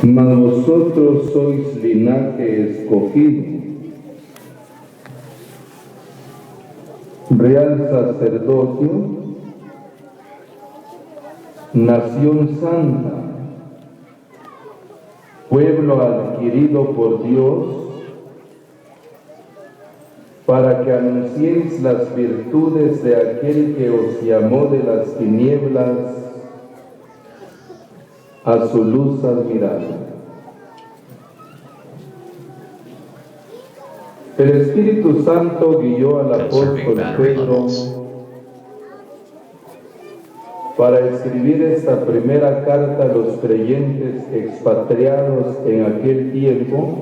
Mas vosotros sois linaje escogido, real sacerdocio, nación santa, pueblo adquirido por Dios, para que anunciéis las virtudes de aquel que os llamó de las tinieblas a su luz admirable. El Espíritu Santo guió al apóstol Pedro para escribir esta primera carta a los creyentes expatriados en aquel tiempo,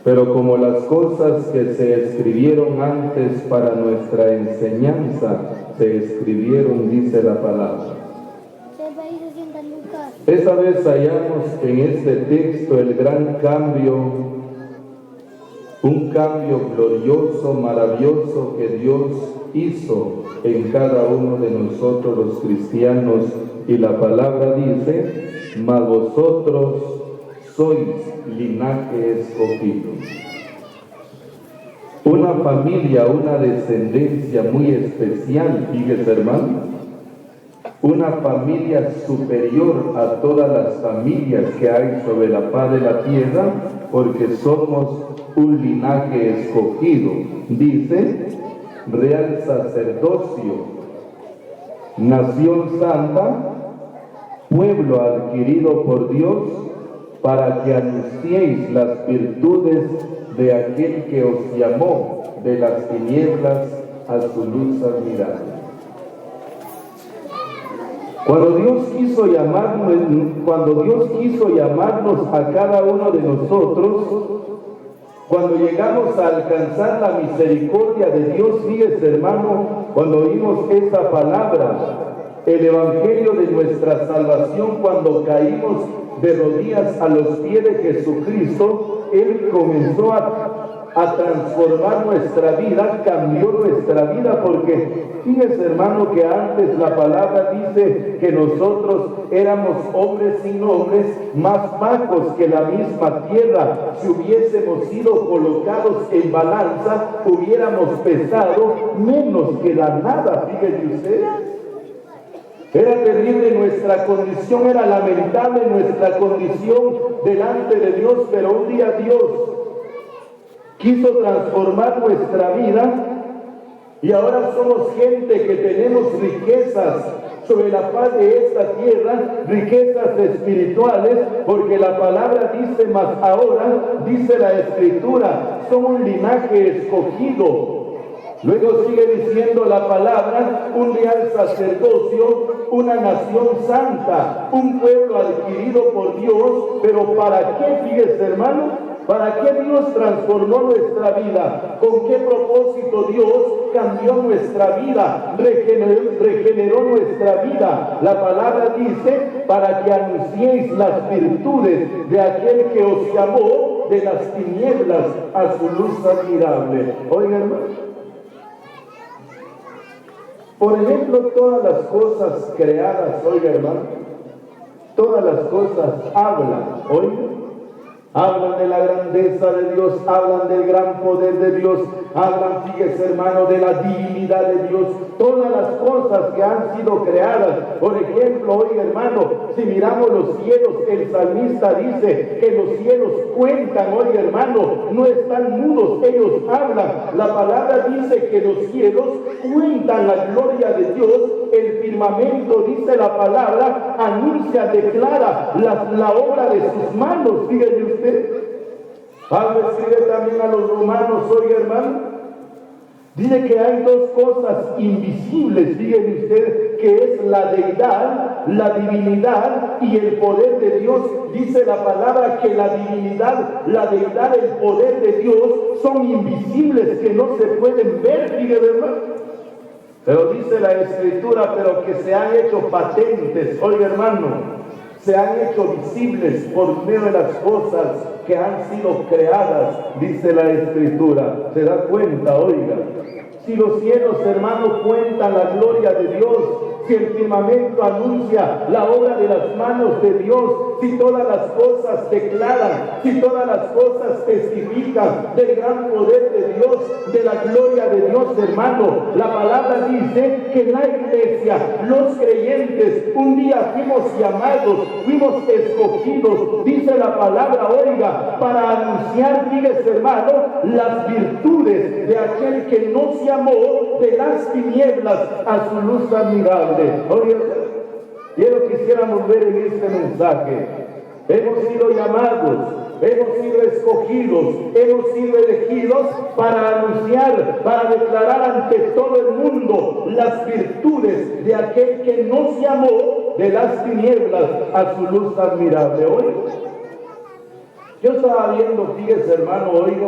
pero como las cosas que se escribieron antes para nuestra enseñanza se escribieron, dice la palabra. Esta vez hallamos en este texto el gran cambio, un cambio glorioso, maravilloso que Dios hizo en cada uno de nosotros los cristianos, y la palabra dice: mas vosotros sois linaje escogido. Una familia, una descendencia muy especial, fíjese hermano, una familia superior a todas las familias que hay sobre la faz de la tierra, porque somos un linaje escogido. Dice: real sacerdocio, nación santa, pueblo adquirido por Dios, para que anunciéis las virtudes de aquel que os llamó de las tinieblas a su luz admirable. Cuando Dios quiso llamarnos a cada uno de nosotros, cuando llegamos a alcanzar la misericordia de Dios, fíjese hermano, cuando oímos esa palabra, el evangelio de nuestra salvación, cuando caímos de rodillas a los pies de Jesucristo, Él comenzó a transformar nuestra vida, cambió nuestra vida, porque fíjese hermano que antes la palabra dice que nosotros éramos hombres sin nombres, más bajos que la misma tierra. Si hubiésemos sido colocados en balanza, hubiéramos pesado menos que la nada, fíjese usted. Era terrible nuestra condición, era lamentable nuestra condición delante de Dios, pero un día Dios quiso transformar nuestra vida y ahora somos gente que tenemos riquezas sobre la faz de esta tierra, riquezas espirituales, porque la palabra dice: mas ahora, dice la Escritura, son un linaje escogido. Luego sigue diciendo la palabra: un real sacerdocio, una nación santa, un pueblo adquirido por Dios. Pero ¿para qué, fíjese hermano? ¿Para qué Dios transformó nuestra vida? ¿Con qué propósito Dios cambió nuestra vida? Regeneró nuestra vida. La palabra dice: para que anunciéis las virtudes de aquel que os llamó de las tinieblas a su luz admirable. Oigan hermano, por ejemplo, todas las cosas creadas, oiga hermano, todas las cosas hablan, oiga. Hablan de la grandeza de Dios, hablan del gran poder de Dios, hablan, fíjese hermano, de la divinidad de Dios. Todas las cosas que han sido creadas. Por ejemplo, oiga hermano, si miramos los cielos, el salmista dice que los cielos cuentan, oiga hermano, no están mudos, ellos hablan. La palabra dice que los cielos cuentan la gloria de Dios. El firmamento, dice la palabra, anuncia, declara la obra de sus manos. Fíjese usted. Pablo escribe también a los romanos, oiga hermano, dice que hay dos cosas invisibles, fíjese usted, que es la deidad, la divinidad y el poder de Dios. Dice la palabra que la divinidad, la deidad, el poder de Dios son invisibles, que no se pueden ver, fíjese hermano. Pero dice la Escritura, pero que se han hecho patentes, oiga hermano, se han hecho visibles por medio de las cosas que han sido creadas, dice la Escritura. ¿Se da cuenta, oiga? Si los cielos, hermanos, cuentan la gloria de Dios, si el firmamento anuncia la obra de las manos de Dios, si todas las cosas declaran, si todas las cosas testifican del gran poder de Dios, de la gloria de Dios, hermano? La palabra dice que la iglesia, los creyentes, un día fuimos llamados, fuimos escogidos, dice la palabra, oiga, para anunciar, fíjese, hermano, las virtudes de aquel que nos llamó de las tinieblas a su luz admirable. Oiga, quiero quisiéramos ver en este mensaje, hemos sido llamados, hemos sido escogidos, hemos sido elegidos para anunciar, para declarar ante todo el mundo las virtudes de aquel que nos llamó de las tinieblas a su luz admirable. Hoy yo estaba viendo, fíjese, hermano, oiga,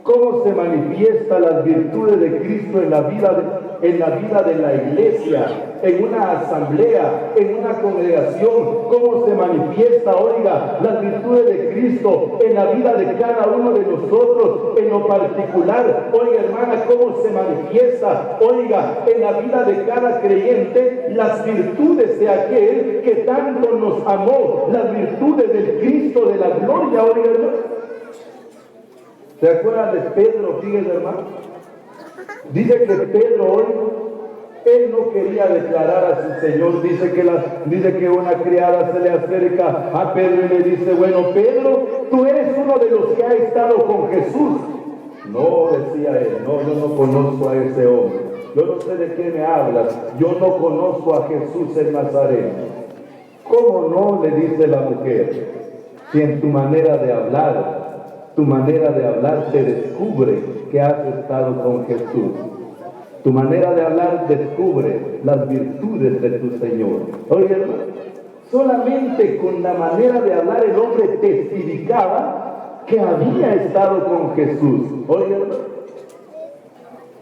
cómo se manifiestan las virtudes de Cristo en la vida de la iglesia, en una asamblea, en una congregación, cómo se manifiesta, oiga, las virtudes de Cristo en la vida de cada uno de nosotros, en lo particular, oiga, hermana, cómo se manifiesta, oiga, en la vida de cada creyente, las virtudes de aquel que tanto nos amó, las virtudes del Cristo de la gloria, oiga, hermano. ¿Se acuerdan de Pedro? Fíjense, hermano. Dice que Pedro hoy, él no quería declarar a su Señor. Dice que una criada se le acerca a Pedro y le dice, bueno, Pedro, tú eres uno de los que ha estado con Jesús. No, decía él, no, yo no conozco a ese hombre. Yo no sé de qué me hablas. Yo no conozco a Jesús el Nazareno. ¿Cómo no? Le dice la mujer. Si en tu manera de hablar te descubre que has estado con Jesús. Tu manera de hablar descubre las virtudes de tu Señor. Oye, hermano, solamente con la manera de hablar el hombre testificaba que había estado con Jesús. Oye, hermano,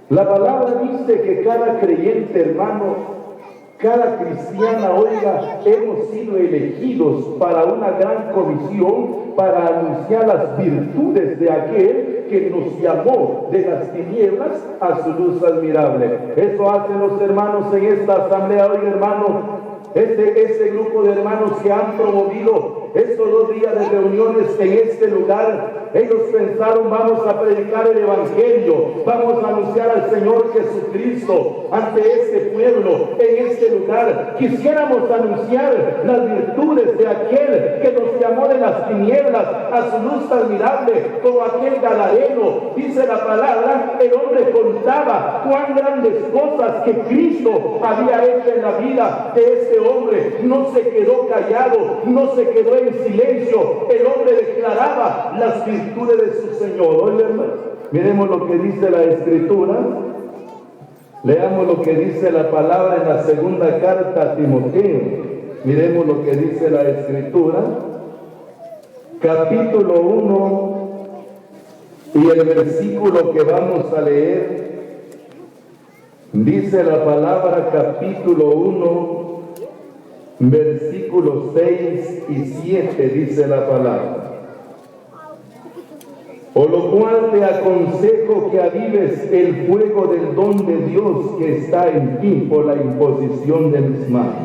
la palabra dice que cada creyente, hermano, cada cristiana, oiga, hemos sido elegidos para una gran comisión, para anunciar las virtudes de aquel que nos llamó de las tinieblas a su luz admirable. Eso hacen los hermanos en esta asamblea hoy, hermano. Este grupo de hermanos que han promovido estos 2 días de reuniones en este lugar, ellos pensaron, vamos a predicar el Evangelio, vamos a anunciar al Señor Jesucristo ante este pueblo, en este lugar. Quisiéramos anunciar las virtudes de aquel que nos llamó de las tinieblas a su luz admirable, como aquel gadareno. Dice la palabra, el hombre contaba cuán grandes cosas que Cristo había hecho en la vida de este hombre. No se quedó callado, no se quedó en silencio. El hombre declaraba las virtudes de su Señor. Oye, hermano, miremos lo que dice la Escritura. Leamos lo que dice la palabra en la segunda carta a Timoteo. Miremos lo que dice la Escritura. Capítulo 1 y el versículo que vamos a leer. Dice la palabra, capítulo 1, versículos 6 y 7, dice la palabra. Por lo cual te aconsejo que avives el fuego del don de Dios que está en ti por la imposición de mis manos.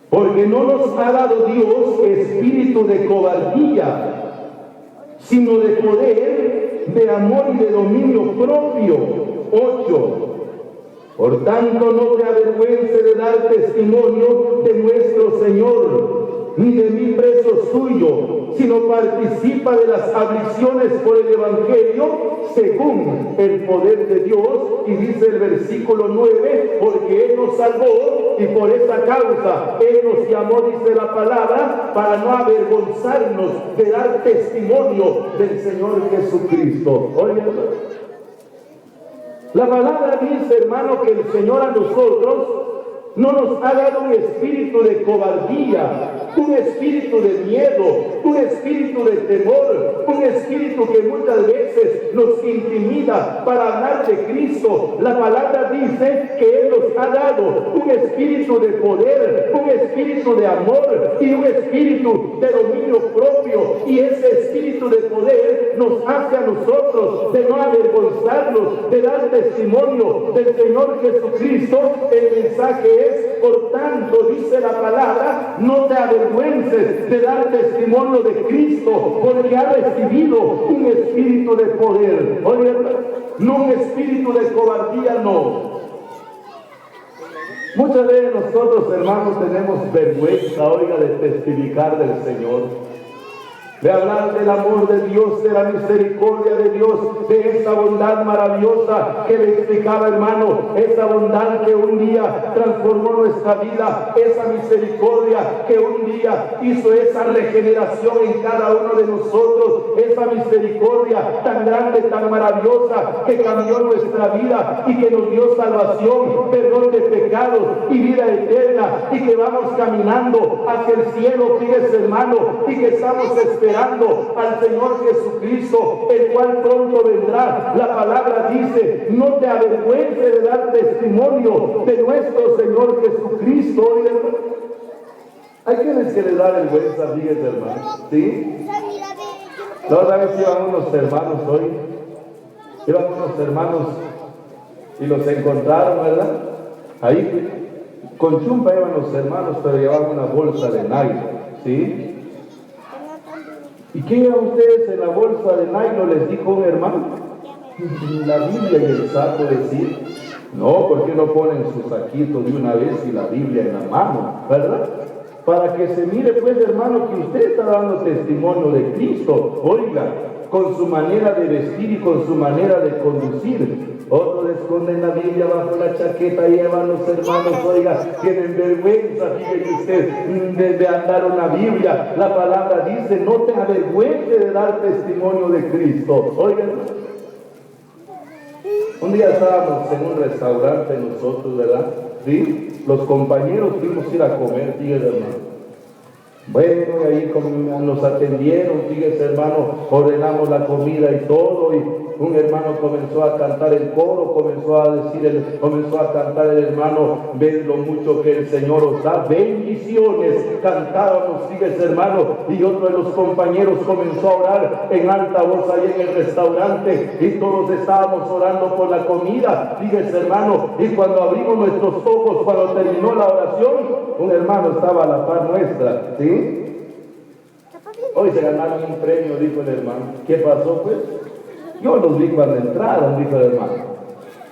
Porque no nos ha dado Dios espíritu de cobardía, sino de poder, de amor y de dominio propio. 8. Por tanto, no te avergüences de dar testimonio de nuestro Señor, ni de mí preso suyo, sino participa de las aflicciones por el Evangelio, según el poder de Dios. Y dice el versículo 9, porque Él nos salvó, y por esa causa Él nos llamó, dice la palabra, para no avergonzarnos de dar testimonio del Señor Jesucristo. Oye, la palabra dice, hermano, que el Señor a nosotros No nos ha dado un espíritu de cobardía, un espíritu de miedo, un espíritu de temor, un espíritu que muchas veces nos intimida para hablar de Cristo. La palabra dice que Él nos ha dado un espíritu de poder, un espíritu de amor y un espíritu de dominio propio. Y ese espíritu de poder nos hace a nosotros de no avergonzarnos, de dar testimonio del Señor Jesucristo. El mensaje es, por tanto, dice la palabra, no te avergüences de dar testimonio de Cristo, porque ha recibido un espíritu de poder. Oye, no un espíritu de cobardía, no. Muchas veces nosotros, hermanos, tenemos vergüenza, oiga, de testificar del Señor, de hablar del amor de Dios, de la misericordia de Dios, de esa bondad maravillosa que le explicaba, hermano, esa bondad que un día transformó nuestra vida, esa misericordia que un día hizo esa regeneración en cada uno de nosotros, esa misericordia tan grande, tan maravillosa que cambió nuestra vida y que nos dio salvación, perdón de pecados y vida eterna, y que vamos caminando hacia el cielo, fíjese, hermano, y que estamos esperando al Señor Jesucristo, el cual pronto vendrá. La palabra dice, no te avergüences de dar testimonio de nuestro Señor Jesucristo. Hay quienes que les da vergüenza, fíjense, hermano, ¿sí? La otra vez iban unos hermanos hoy, y los encontraron, ¿verdad? Ahí con chumpa iban los hermanos, pero llevaban una bolsa de nylon, ¿sí? ¿Y qué llevan ustedes en la bolsa de nylon? Les dijo un hermano. La Biblia y el saco, decir. No, ¿por qué no ponen su saquito de una vez y la Biblia en la mano? ¿Verdad? Para que se mire, pues, hermano, que usted está dando testimonio de Cristo. Oiga, con su manera de vestir y con su manera de conducir. Otros esconden la Biblia bajo la chaqueta y llevan los hermanos, oiga, tienen vergüenza, fíjese usted, de andar una Biblia. La palabra dice, no te avergüences de dar testimonio de Cristo. Oigan, un día estábamos en un restaurante nosotros, ¿verdad? Sí, los compañeros fuimos a ir a comer, fíjese, hermano. Bueno, y ahí nos atendieron, fíjese, hermano, ordenamos la comida y todo, y un hermano comenzó a cantar el coro, comenzó a cantar el hermano, ven lo mucho que el Señor os da, bendiciones, cantábamos, fíjese, hermano, y otro de los compañeros comenzó a orar en alta voz ahí en el restaurante, y todos estábamos orando por la comida, fíjese, hermano, y cuando abrimos nuestros ojos, cuando terminó la oración, un hermano estaba a la par nuestra, ¿sí? Hoy se ganaron un premio, dijo el hermano. ¿Qué pasó, pues? Yo los vi cuando entraron, dijo el hermano.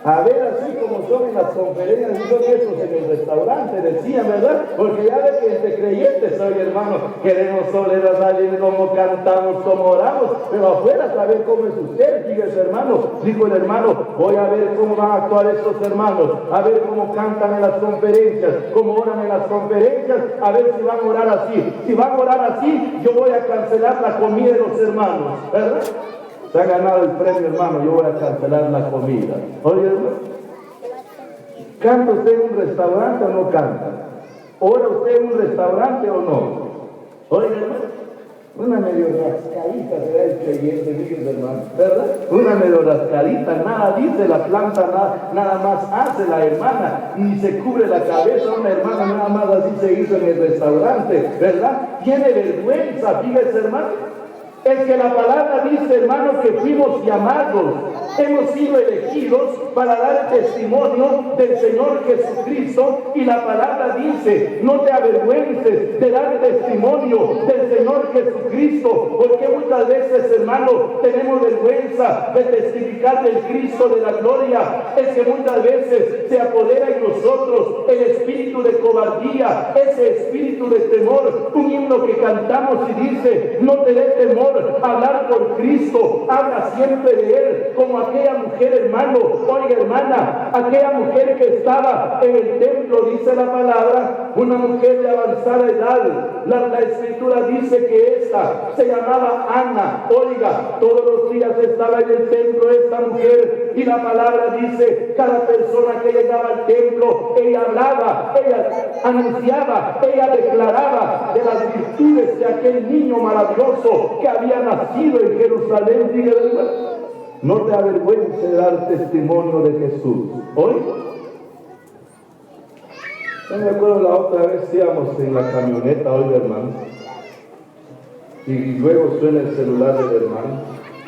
A ver, así como son en las conferencias, y son esos en el restaurante, decían, ¿verdad? Porque ya ve que entre creyentes hoy, hermano, queremos oler a salir cómo cantamos, cómo oramos, pero afuera saber cómo es usted, fíjese, hermano. Dijo el hermano, voy a ver cómo van a actuar estos hermanos, a ver cómo cantan en las conferencias, cómo oran en las conferencias, a ver si van a orar así. Si van a orar así, yo voy a cancelar la comida de los hermanos, ¿verdad? Se ha ganado el premio, hermano, yo voy a cancelar la comida. Oye, hermano, ¿canta usted en un restaurante o no canta? ¿Ora usted en un restaurante o no? Oye, hermano, una medio rascadita se da el creyente, fíjense, hermano, ¿verdad? Una medio rascadita, nada dice la planta, nada más hace la hermana, y se cubre la cabeza, una hermana nada más así se hizo en el restaurante, ¿verdad? Tiene vergüenza, fíjese, hermano. Es que la palabra dice, hermano, que fuimos llamados, hemos sido elegidos para dar testimonio del Señor Jesucristo, y la palabra dice, no te avergüences de dar testimonio del Señor Jesucristo, porque muchas veces, hermano, tenemos vergüenza de testificar del Cristo de la gloria. Es que muchas veces se apodera en nosotros el espíritu de cobardía, ese espíritu de temor, un himno que cantamos y dice, no te dé temor hablar por Cristo, habla siempre de Él, como aquella mujer, hermano. Hoy Oiga, hermana, aquella mujer que estaba en el templo, dice la palabra, una mujer de avanzada edad. La escritura dice que esta se llamaba Ana. Oiga, todos los días estaba en el templo esta mujer, y la palabra dice, cada persona que llegaba al templo, ella hablaba, ella anunciaba, ella declaraba de las virtudes de aquel niño maravilloso que había nacido en Jerusalén. No te avergüences de dar testimonio de Jesús. Hoy, yo me acuerdo la otra vez íbamos en la camioneta, oiga, hermano, y luego suena el celular del hermano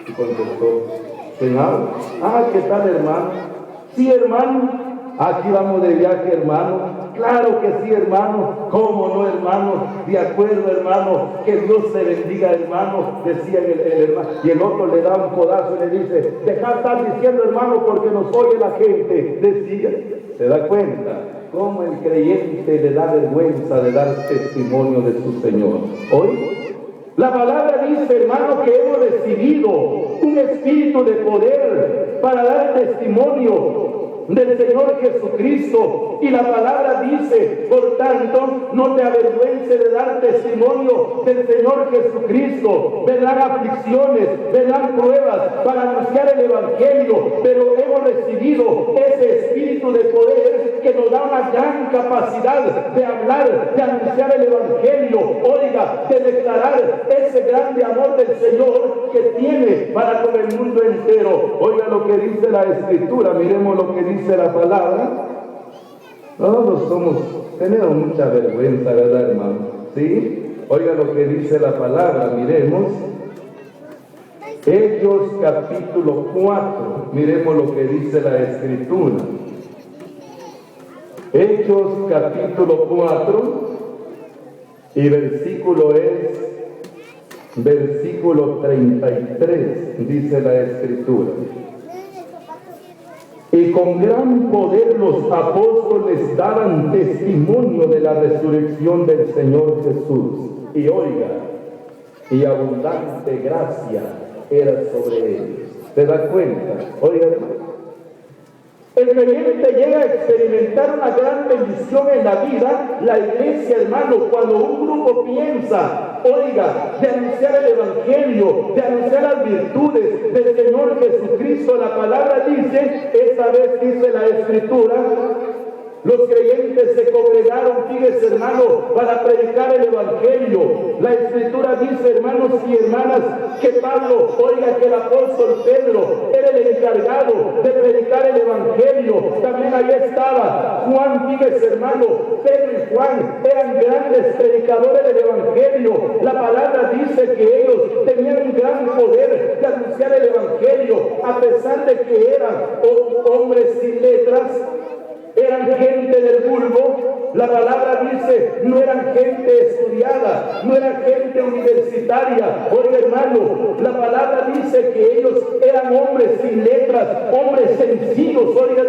y contestó, ¿cenado? Ah, ¿qué tal, hermano? Sí, hermano, aquí vamos de viaje, hermano. Claro que sí, hermano. ¿Cómo no, hermano? De acuerdo, hermano. Que Dios te bendiga, hermano. Decía el hermano. Y el otro le da un codazo y le dice, deja de estar diciendo, hermano, porque nos oye la gente. Decía, ¿se da cuenta? Cómo el creyente le da vergüenza de dar testimonio de su Señor. Hoy, la palabra dice, hermano, que hemos recibido un espíritu de poder para dar testimonio del Señor Jesucristo. Y la palabra dice, por tanto, no te avergüences de dar testimonio del Señor Jesucristo. Vendrán aflicciones, vendrán pruebas para anunciar el Evangelio, pero hemos recibido ese espíritu de poder que nos da una gran capacidad de hablar, de anunciar el Evangelio, oiga, de declarar ese grande amor del Señor que tiene para con el mundo entero. Oiga lo que dice la Escritura, miremos lo que dice la palabra. Nosotros tenemos mucha vergüenza, ¿verdad, hermano? ¿Sí? Oiga lo que dice la palabra, miremos. Hechos capítulo 4, miremos lo que dice la Escritura. Hechos capítulo 4 y versículo 33, dice la Escritura. Y con gran poder los apóstoles daban testimonio de la resurrección del Señor Jesús. Y oiga, y abundante gracia era sobre ellos. ¿Se da cuenta? Oiga, hermano. El creyente llega a experimentar una gran bendición en la vida, la iglesia, hermano, cuando un grupo piensa, oiga, de anunciar el Evangelio, de anunciar las virtudes del Señor Jesucristo. La palabra dice, esta vez dice la Escritura, los creyentes se congregaron, fíjese, hermano, para predicar el Evangelio. La Escritura dice, hermanos y hermanas, que Pablo, oiga, que el apóstol Pedro era el encargado de predicar el Evangelio. También ahí estaba Juan, fíjese, hermano, Pedro y Juan eran grandes predicadores del Evangelio. La palabra dice que ellos tenían un gran poder de anunciar el Evangelio, a pesar de que eran hombres sin letras. Eran gente del vulgo. La palabra dice, no eran gente estudiada, no eran gente universitaria. Oye, hermano, la palabra dice que ellos eran hombres sin letras, hombres sencillos. Oye,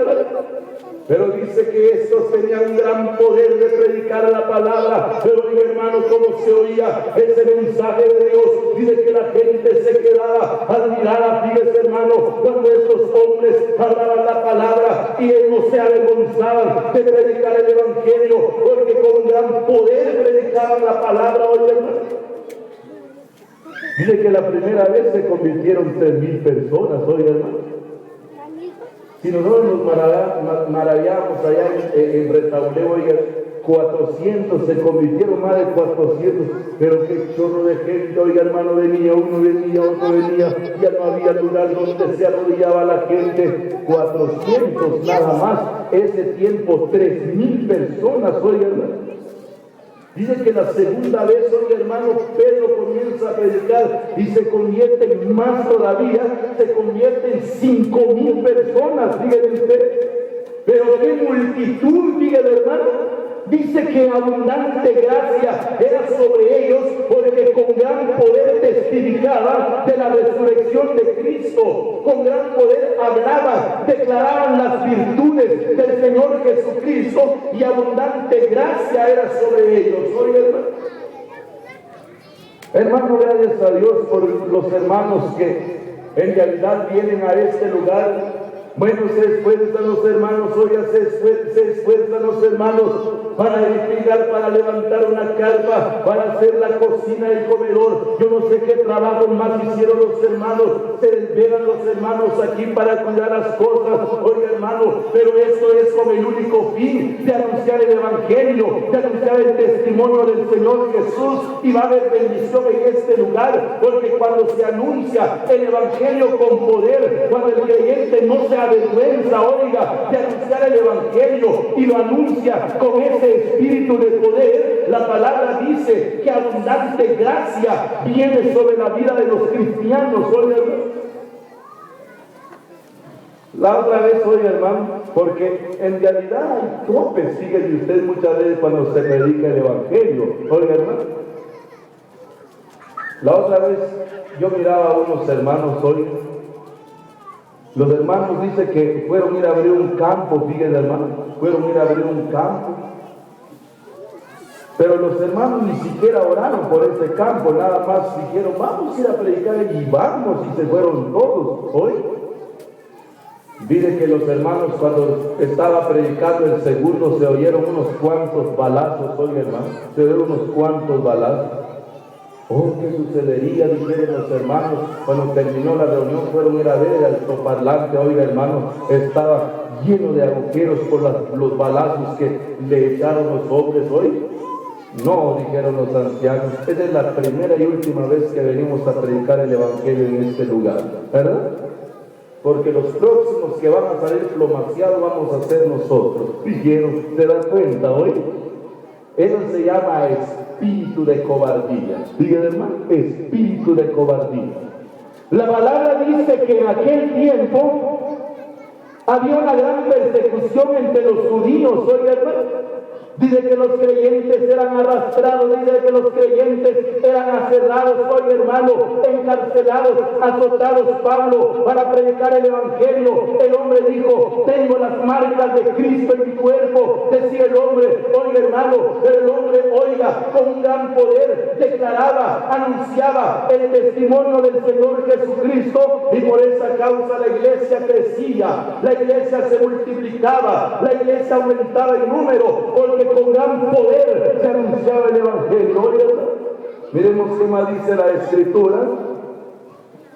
pero dice que estos tenían un gran poder de predicar la palabra. Pero mi hermano, ¿cómo se oía ese mensaje de Dios? Dice que la gente se quedaba admirada, fíjese, hermano, cuando estos hombres hablaban la palabra y ellos se avergonzaban de predicar el Evangelio, porque con gran poder predicaban la palabra. Oye, hermano, dice que la primera vez se convirtieron 3,000 personas. Oye, hermano, si nosotros nos maravillamos allá en Retauleo, oiga, 400, se convirtieron más de 400, pero qué chorro de gente, oiga, hermano, venía uno, venía otro, venía, ya no había lugar donde se arrodillaba la gente. 400 nada más, ese tiempo 3,000 personas, oiga, hermano. Dice que la segunda vez, oiga, hermano, Pedro comienza a predicar y se convierte más todavía, se convierte en 5,000 personas, fíjate usted. Pero qué multitud, fíjate, hermano. Dice que abundante gracia era sobre ellos, porque con gran poder testificaban de la resurrección de Cristo. Con gran poder hablaban, declaraban las virtudes del Señor Jesucristo, y abundante gracia era sobre ellos. Oye, hermano, gracias a Dios por los hermanos que en realidad vienen a este lugar Bueno, se esfuerzan los hermanos, oiga, se esfuerzan los hermanos para edificar, para levantar una carpa, para hacer la cocina, el comedor. Yo no sé qué trabajo más hicieron los hermanos, se desvelan los hermanos aquí para cuidar las cosas, oiga hermano, pero esto es con el único fin de anunciar el Evangelio, de anunciar el testimonio del Señor Jesús, y va a haber bendición en este lugar, porque cuando se anuncia el Evangelio con poder, cuando el creyente no se avergüenza, oiga, de anunciar el Evangelio y lo anuncia con ese espíritu de poder, la palabra dice que abundante gracia viene sobre la vida de los cristianos, oiga. La otra vez, oiga hermano, porque en realidad hay tropes, fíjese usted muchas veces cuando se predica el Evangelio, oiga hermano. La otra vez yo miraba a unos hermanos hoy. Los hermanos dicen que fueron a ir a abrir un campo, fíjense hermano, fueron a ir a abrir un campo. Pero los hermanos ni siquiera oraron por ese campo, nada más dijeron, vamos a ir a predicar y vamos, y se fueron todos. Hoy, miren que los hermanos cuando estaba predicando el segundo se oyeron unos cuantos balazos, oiga hermano, se oyeron unos cuantos balazos. Oh, ¿qué sucedería? Dijeron los hermanos. Cuando terminó la reunión fueron a ir a ver el altoparlante, oiga hermano, estaba lleno de agujeros por los balazos que le echaron los hombres hoy. No, dijeron los ancianos, esta es la primera y última vez que venimos a predicar el Evangelio en este lugar, ¿verdad? Porque los próximos que van a salir plomaciados vamos a ser nosotros. ¿Dijeron? ¿Se dan cuenta hoy? Eso se llama espíritu de cobardía. Digan hermano, espíritu de cobardía. La palabra dice que en aquel tiempo había una gran persecución entre los judíos, oiga hermano. Dice que los creyentes eran arrastrados, dice que los creyentes eran aserrados, oiga hermano, encarcelados, azotados. Pablo, para predicar el Evangelio, el hombre dijo, tengo las marcas de Cristo en mi cuerpo, decía el hombre, oiga hermano, pero el hombre, oiga, con un gran poder, declaraba, anunciaba el testimonio del Señor Jesucristo, y por esa causa la iglesia crecía, la iglesia se multiplicaba, la iglesia aumentaba en número, porque con gran poder se anunciaba el Evangelio. Miremos qué más dice la Escritura.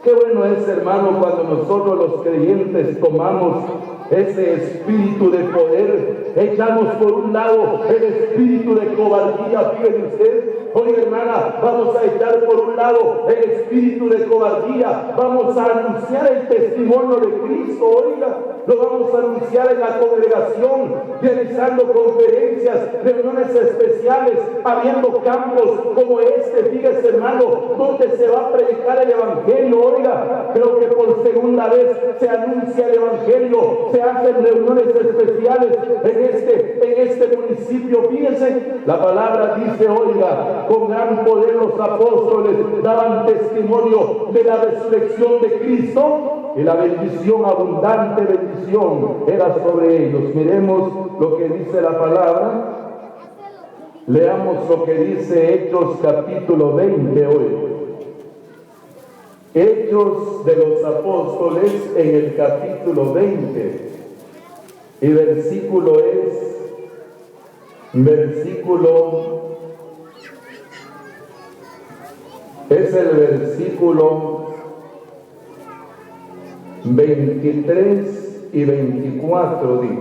Qué bueno es, hermano, cuando nosotros los creyentes tomamos ese espíritu de poder, echamos por un lado el espíritu de cobardía. Fíjense usted, oiga hermana, vamos a echar por un lado el espíritu de cobardía, vamos a anunciar el testimonio de Cristo, oiga, lo vamos a anunciar en la congregación, realizando conferencias, reuniones especiales, abriendo campos como este, fíjese hermano, donde se va a predicar el Evangelio, oiga, pero que por segunda vez se anuncia el Evangelio, se hacen reuniones especiales en este municipio. Fíjense, la palabra dice, oiga, con gran poder los apóstoles daban testimonio de la resurrección de Cristo, y la bendición, abundante bendición, era sobre ellos. Miremos lo que dice la palabra. Leamos lo que dice Hechos capítulo 20 hoy. Hechos de los Apóstoles en el capítulo 20. Y versículo es el versículo 23 y 24 dice: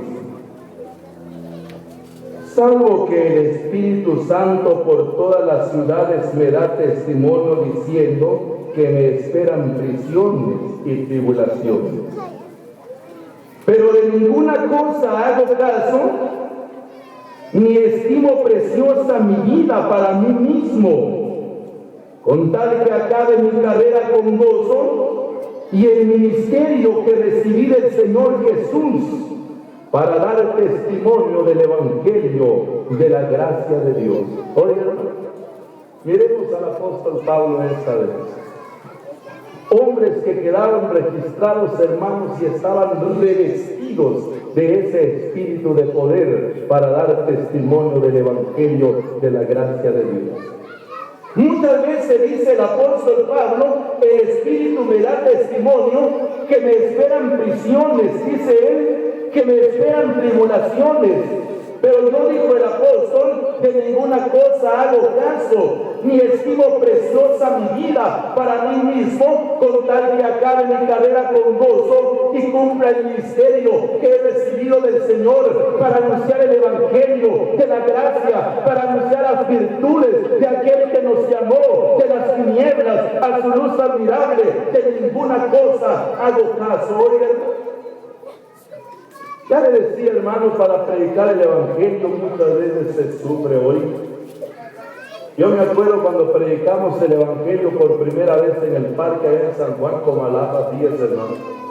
salvo que el Espíritu Santo por todas las ciudades me da testimonio diciendo que me esperan prisiones y tribulaciones. Pero de ninguna cosa hago caso, ni estimo preciosa mi vida para mí mismo, con tal que acabe mi carrera con gozo y el ministerio que recibí del Señor Jesús, para dar testimonio del Evangelio de la gracia de Dios. Oigan, miremos al apóstol Pablo esta vez. Hombres que quedaron registrados, hermanos, y estaban revestidos de ese espíritu de poder para dar testimonio del Evangelio de la gracia de Dios. Muchas veces dice el apóstol Pablo, el Espíritu me da testimonio que me esperan prisiones, dice él, que me esperan tribulaciones. Pero yo, dijo el apóstol, de ninguna cosa hago caso, ni estimo preciosa mi vida para mí mismo, con tal que acabe mi carrera con gozo y cumpla el ministerio que he recibido del Señor, para anunciar el evangelio de la gracia, para anunciar las virtudes de aquel que nos llamó de las tinieblas a su luz admirable. De ninguna cosa hago caso. Oigan, ya le decía, hermanos, para predicar el evangelio muchas veces se sufre hoy. Yo me acuerdo cuando predicamos el evangelio por primera vez en el parque allá en San Juan Comalapa, fíjense, hermano.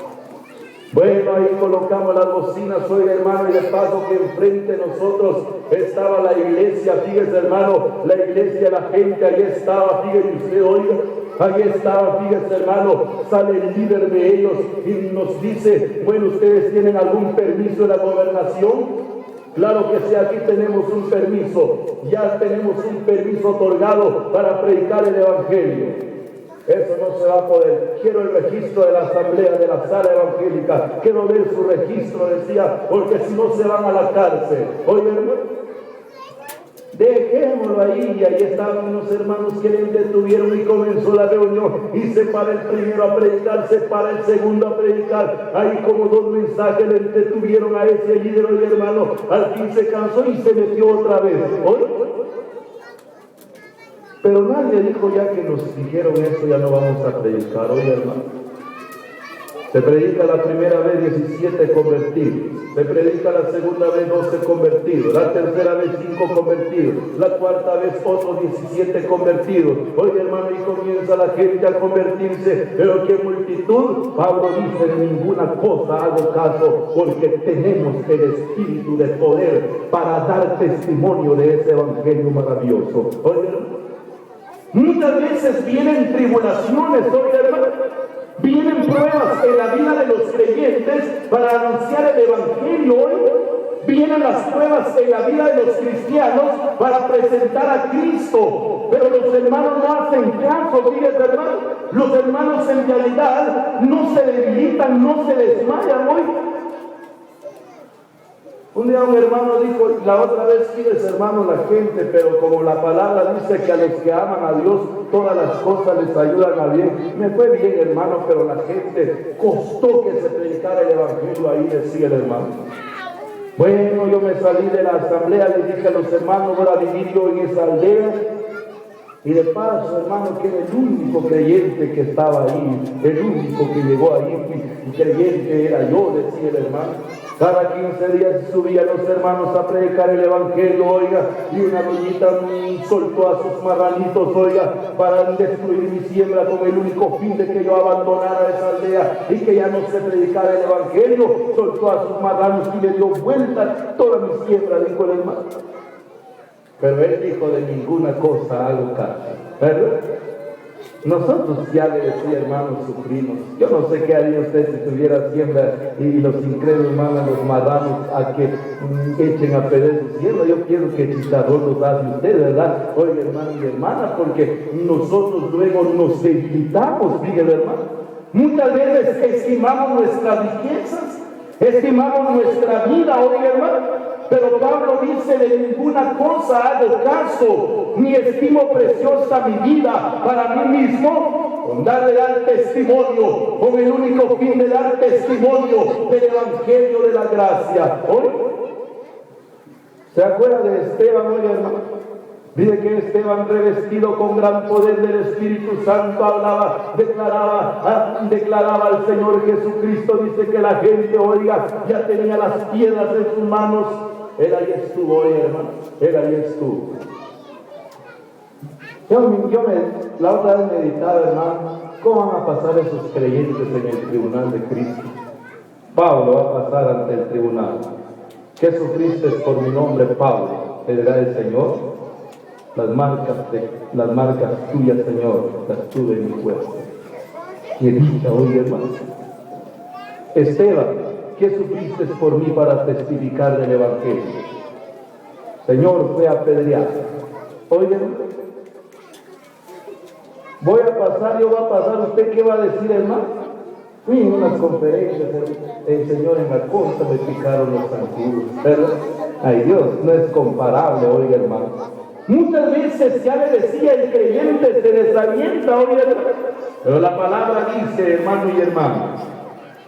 Bueno, ahí colocamos las bocinas, oiga, hermano, y de paso que enfrente de nosotros estaba la iglesia, fíjese, hermano, la iglesia, la gente, ahí estaba, fíjese usted, oiga. Ahí estaba, fíjese, hermano, sale el líder de ellos y nos dice, bueno, ¿ustedes tienen algún permiso de la gobernación? Claro que sí, aquí tenemos un permiso, ya tenemos un permiso otorgado para predicar el evangelio. Eso no se va a poder. Quiero el registro de la asamblea, de la sala evangélica. Quiero ver su registro, decía, porque si no se van a la cárcel. Oye, hermano, dejémoslo ahí. Y ahí estaban unos hermanos que le detuvieron y comenzó la reunión. Y se para el primero a predicar, se para el segundo a predicar. Ahí como dos mensajes le detuvieron a ese líder, oye, hermano. Al fin se cansó y se metió otra vez. Oye, pero nadie dijo, ya que nos dijeron eso, ya no vamos a predicar. Oye, hermano, se predica la primera vez 17 convertidos, se predica la segunda vez 12 convertidos, la tercera vez 5 convertidos, la cuarta vez otros 17 convertidos. Oye, hermano, y comienza la gente a convertirse, pero qué multitud. Pablo dice, de ninguna cosa hago caso, porque tenemos el espíritu de poder para dar testimonio de ese evangelio maravilloso. Oye, hermano, muchas veces vienen tribulaciones, oye, hermano, vienen pruebas en la vida de los creyentes para anunciar el evangelio. Vienen las pruebas en la vida de los cristianos para presentar a Cristo, pero los hermanos no hacen caso. Fíjense, hermano, los hermanos en realidad no se debilitan, no se desmayan. Hoy un día un hermano dijo, la otra vez, fíjese, hermano, la gente, pero como la palabra dice que a los que aman a Dios todas las cosas les ayudan a bien. Me fue bien, hermano, pero la gente costó que se predicara el evangelio ahí, decía el hermano. Bueno, yo me salí de la asamblea, le dije a los hermanos, voy a vivir yo en esa aldea. Y de paso, hermano, que era el único creyente que estaba ahí, el único que llegó ahí, y creyente era yo, decía el hermano. Cada 15 días subían los hermanos a predicar el evangelio, oiga, y una doñita soltó a sus marranitos, oiga, para destruir mi siembra con el único fin de que yo abandonara esa aldea y que ya no se predicara el evangelio. Soltó a sus marranos y le dio vuelta toda mi siembra, dijo el hermano. Pero él dijo, de ninguna cosa hago caso, ¿verdad? Nosotros, ya le decía, hermanos, sufrimos. Yo no sé qué haría usted si tuviera siembra y los incrédulos mandan los marranos a que echen a perder su siembra. Yo quiero que chicharrón los hace usted, ¿verdad? Oye, hermano y hermana, porque nosotros luego nos debilitamos, fíjate, hermano. Muchas veces estimamos nuestras riquezas, estimamos nuestra vida, oye, hermano. Pero Pablo dice, de ninguna cosa hago caso, ni estimo preciosa mi vida para mí mismo, con darle dar testimonio, con el único fin de dar testimonio del evangelio de la gracia. ¿Hoy? ¿Se acuerda de Esteban, hoy, hermano? Dice que Esteban, revestido con gran poder del Espíritu Santo, hablaba, declaraba al Señor Jesucristo. Dice que la gente, oiga, ya tenía las piedras en sus manos. Él ahí estuvo, oye, hermano, él ahí estuvo. La otra vez meditaba, hermano, ¿cómo van a pasar esos creyentes en el tribunal de Cristo? Pablo va a pasar ante el tribunal. ¿Qué sufriste por mi nombre, Pablo? Te dirá el Señor. Las marcas tuyas, Señor, las tuve en mi cuerpo. Y dicha, oye, hermano, Esteban, ¿qué sufriste por mí para testificar del evangelio? Señor, fue apedreado. Oye, voy a pasar, yo voy a pasar, ¿usted qué va a decir, hermano? Fui en unas conferencias, el Señor en la costa me picaron los antiguos, ¿verdad? Ay Dios, no es comparable, oiga hermano. Muchas veces ya le decía el creyente se desalienta, oiga hermano. Pero la palabra dice, hermano y hermana,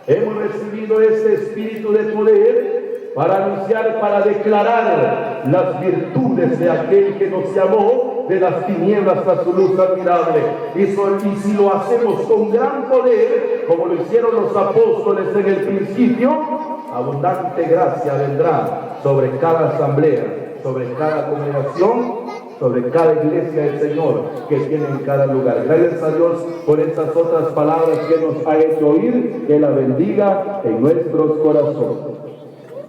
hemos recibido ese espíritu de poder para anunciar, para declarar las virtudes de aquel que nos llamó de las tinieblas a su luz admirable. Y si lo hacemos con gran poder, como lo hicieron los apóstoles en el principio, abundante gracia vendrá sobre cada asamblea, sobre cada congregación, sobre cada iglesia del Señor que tiene en cada lugar. Gracias a Dios por estas otras palabras que nos ha hecho oír, que la bendiga en nuestros corazones.